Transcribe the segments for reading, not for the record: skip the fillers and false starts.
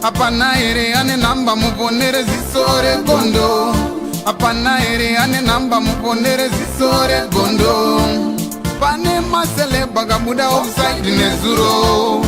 Apana ere ane namba muponere zisore gondo. Apana ere ane namba muponere zisore gondo. Pane masele bagabuda offside nezuro.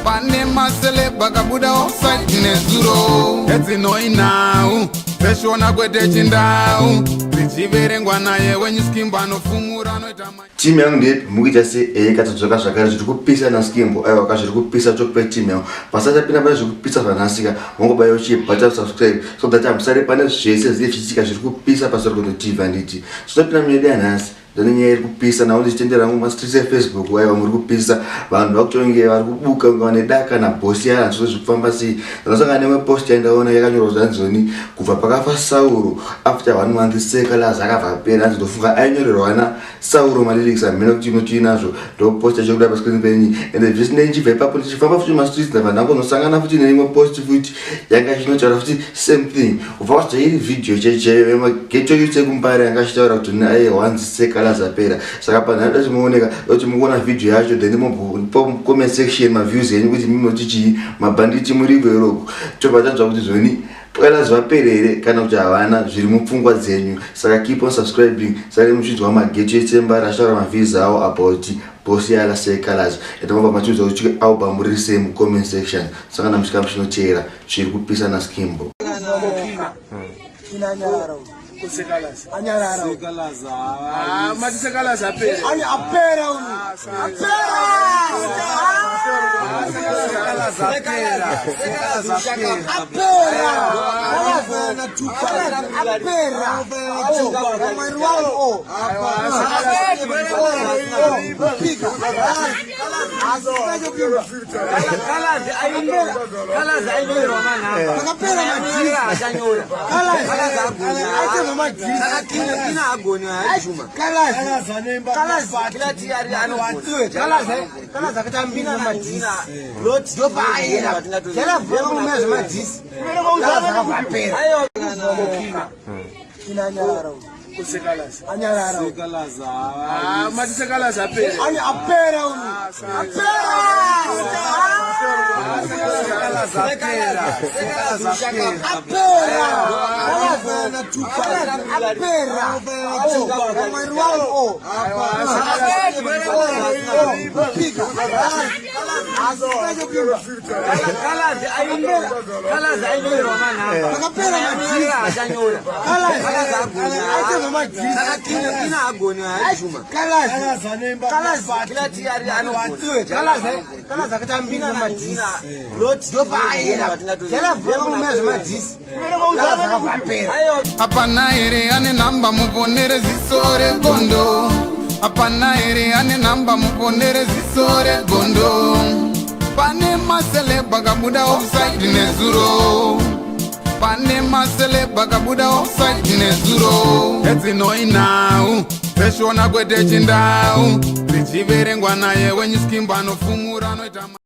Pane masele bagabuda offside nezuro. Eti noi now. Peshona kwete chindau. Zichiverengwa naye wenye skimba nofumura noitama. Timu yangu ndiye mukita se katsoka zvakare zviri kupisa na skimbo aiwa kazviri kupisa chokupe timu yangu pasata pina bana zviri kupisa zvanasika mongobayo chibata subscribe so that amusare pane zvese zvichitika zviri kupisa pasoro kuti TV anditi zvotopina mune yanhasi ndonye iri kupisa nawo ndichitendera mu streets ya Facebook aiwa muri kupisa vanhu vakutonge vari kubuka ngane daka na boss ya zvo zvifamba sei ndasanga nemwe post yandaona yakanyorwa zvanzoni kubva pakafa Sauro after 1 month sekala zakabva ndofunga ainyorerwa na Sauro lyrics amene kuti mutinazvo ndo post yachokuda pa screen penyi and the business chive papo chifamba futhi ma streets ndava nango nosangana futhi nemwe post futhi yanga chinotaura futhi same thing ubva kuti iri video cheche geto yute kumbara yanga chitaura kuti naye once sekala zapera saka panhanda chimuoneka kuti muona video yacho then mu comment section ma views yenyu kuti mimoti chi mabanditi muri kweroko tobatanzwa kuti zvoni pwela zvaperere kana kuti havana zviri mupfungwa dzenyu saka keep on subscribing sare muchinzwa mageto etsemba rashara mavisa awo about boss ya Sekalazi etamva machuzo kuti album rise mu comment section saka namushika muchinochera zviri kupisa na skimbo inanyara Sekalazi anyara Sekalazi mati Sekalazi apera ani apera uni inanyara Sekalazi anyara Sekalazi mati Sekalazi apera ani apera uni Apana ere ane namba muponere zisore gondo. Apana ere ane namba muponere zisore gondo. Pane masele bagabuda offside nezuro. Pane masele bagabuda offside nezuro. Eti noi now. Peshona kwete chindau. Zichiverengwa naye wenye skimba nofumura noitama.